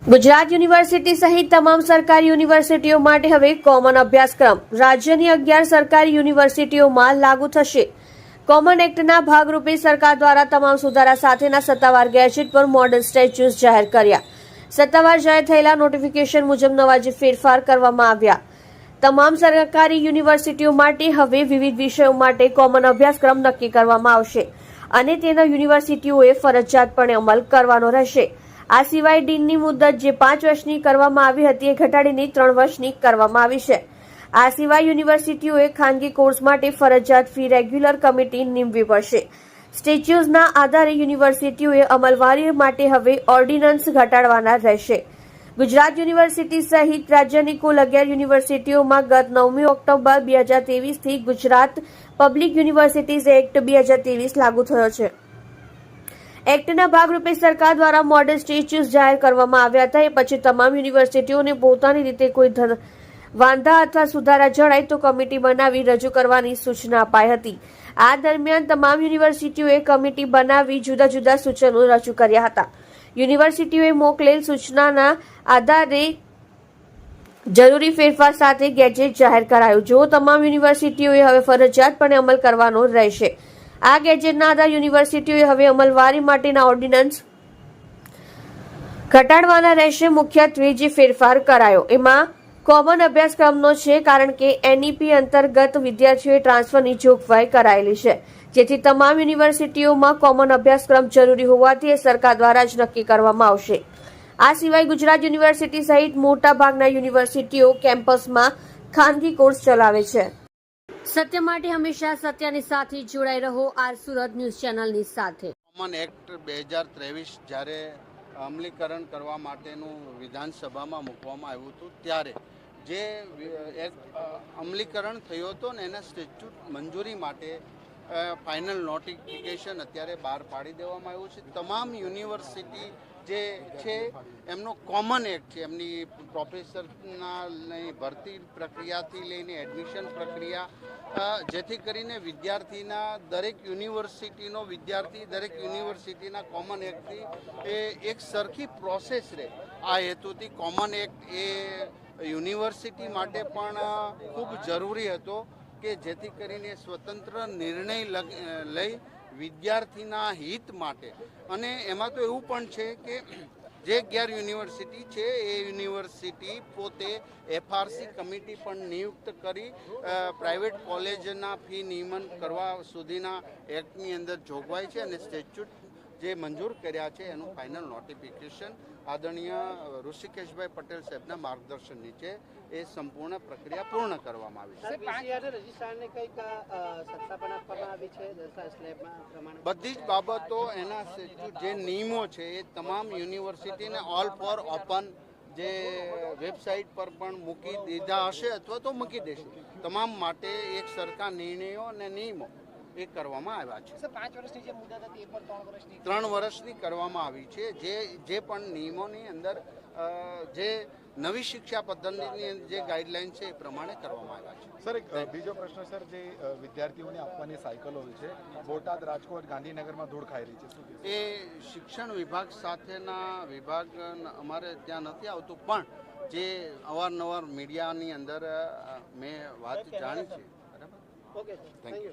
Gujarat university સહિત તમામ સરકારી યુનિવર્સિટીઓ માટે હવે કોમન અભ્યાસક્રમ રાજ્યની 11 સરકારી યુનિવર્સિટીઓમાં લાગુ થશે। કોમન એક્ટના ભાગરૂપે સરકાર દ્વારા તમામ સુધારા સાથેના સત્તાવાર ગેજેટ પર મોડલ સ્ટેચ્યુસ જાહેર કર્યા। સત્તાવાર જાહેર થયેલા નોટિફિકેશન મુજબ નવા જે ફેરફાર કરવામાં આવ્યા। તમામ સરકારી યુનિવર્સિટીઓ માટે હવે વિવિધ વિષયો માટે કોમન અભ્યાસક્રમ નક્કી કરવામાં આવશે અને તેનો યુનિવર્સિટીઓએ ફરજિયાતપણે અમલ કરવાનો રહેશે। આ સિવાય ડીનની મુદત જે 5 વર્ષની કરવામાં આવી હતી એ ઘટાડીને 3 વર્ષની કરવામાં આવી છે। આ સિવાય યુનિવર્સિટીઓએ ખાનગી કોર્સ માટે ફરજિયાત ફી રેગ્યુલર કમિટી નિમવી પડશે। સ્ટેચ્યુઝના આધારે યુનિવર્સિટીઓએ અમલવારી માટે હવે ઓર્ડિનન્સ ઘટાડવાના રહેશે। ગુજરાત યુનિવર્સિટી સહિત રાજ્યની કુલ 11 યુનિવર્સિટીઓમાં ગત 9 ઓક્ટોબર 2023થી ગુજરાત પબ્લિક યુનિવર્સિટીઝ એક્ટ 2023 લાગુ થયો છે। એક્ટના ભાગરૂપે સરકાર દ્વારા મોડલ સ્ટેચ્યુસ જાહેર કરવામાં આવ્યા હતા। એ પછી તમામ યુનિવર્સિટીઓને પોતાની રીતે કોઈ વાંધા અથવા સુધારા જણાય તો કમિટી બનાવી રજૂ કરવાની સૂચના અપાઈ હતી। આ દરમિયાન તમામ યુનિવર્સિટીઓએ કમિટી બનાવી જુદા જુદા સૂચનો રજૂ કર્યા હતા। યુનિવર્સિટીઓએ મોકલેલ સૂચનાના આધારે જરૂરી ફેરફાર સાથે ગેજેટ જાહેર કરાયું। જો તમામ યુનિવર્સિટીઓએ હવે ફરજિયાતપણે અમલ કરવાનો રહેશે। આ ગેજેટના આધારે યુનિવર્સિટીઓએ હવે અમલવારી માટેના ઓર્ડિનન્સ ઘટાડવાના રહેશે। મુખ્યત્વે જે ફેરફાર કરાયો એમાં કોમન અભ્યાસક્રમનો છે, કારણ કે એનઈપી અંતર્ગત વિદ્યાર્થીઓએ ટ્રાન્સફરની જોગવાઈ કરાયેલી છે, જેથી તમામ યુનિવર્સિટીઓમાં કોમન અભ્યાસક્રમ જરૂરી હોવાથી એ સરકાર દ્વારા જ નક્કી કરવામાં આવશે। આ સિવાય ગુજરાત યુનિવર્સિટી સહિત મોટા ભાગના યુનિવર્સિટીઓ કેમ્પસમાં ખાનગી કોર્સ ચલાવે છે। સત્ય માટે હંમેશા સત્યની સાથે જોડાઈ રહો। આર સુરત ન્યૂઝ ચેનલની સાથે કોમન એક્ટ 2023 જ્યારે અમલીકરણ કરવા માટેનું વિધાનસભામાં મૂકવામાં આવ્યું હતું ત્યારે જે અમલીકરણ થયો હતો ને એના સ્ટેચ્યુટ મંજૂરી માટે ફાઇનલ નોટિફિકેશન અત્યારે બહાર પાડી દેવામાં આવ્યું છે। તમામ યુનિવર્સિટી જે છે એમનો કોમન એક્ટ છે, એમની પ્રોફેસરના ભરતી પ્રક્રિયાથી લઈને એડમિશન પ્રક્રિયા, જેથી કરીને વિદ્યાર્થીના દરેક યુનિવર્સિટીનો વિદ્યાર્થી દરેક યુનિવર્સિટીના કોમન એક્ટથી એ એક સરખી પ્રોસેસ રહે। આ હેતુથી કોમન એક્ટ એ યુનિવર્સિટી માટે પણ ખૂબ જરૂરી હતો કે જેથી કરીને સ્વતંત્ર નિર્ણય લઈ વિદ્યાર્થીના હિત માટે। અને એમાં તો એવું પણ છે કે જે 11 યુનિવર્સિટી છે એ યુનિવર્સિટી પોતે એફઆરસી કમિટી પણ નિયુક્ત કરી પ્રાઇવેટ કોલેજના ફી નિયમન કરવા સુધીના એક્ટની અંદર જોગવાઈ છે અને સ્ટેચ્યુટ જે મંજૂર કર્યા છે એનું ફાઇનલ નોટિફિકેશન આદરણીય ઋષિકેશભાઈ પટેલ સાહેબના માર્ગદર્શન નીચે એ સંપૂર્ણ પ્રક્રિયા પૂર્ણ કરવામાં આવી છે। બધી જ બાબતો એના જે નિયમો છે એ તમામ યુનિવર્સિટીને ઓલ ફોર ઓપન જે વેબસાઇટ પર પણ મૂકી દીધા હશે અથવા તો મૂકી દેશે। તમામ માટે એક સરખા નિર્ણયો અને નિયમો એ કરવામાં આવ્યા છે। 5 વર્ષની જે મુદત હતી એ પણ 3 વર્ષની કરવામાં આવી છે। જે પણ નિયમોની અંદર જે નવી શિક્ષા પદ્ધતિની જે ગાઈડલાઈન છે એ પ્રમાણે કરવામાં આવ્યા છે। સર, એક બીજો પ્રશ્ન સર, જે વિદ્યાર્થીઓને આપવાની સાયકલો હોય છે, બોટાદ, રાજકોટ, ગાંધીનગરમાં ધૂળ ખાઈ રહી છે, શું એ શિક્ષણ વિભાગ સાથેના વિભાગ અમારે ત્યાં નથી આવતું, પણ જે અવારનવાર મીડિયાની અંદર મેં વાત જાણી છે। બરાબર, ઓકે, થેન્ક યુ।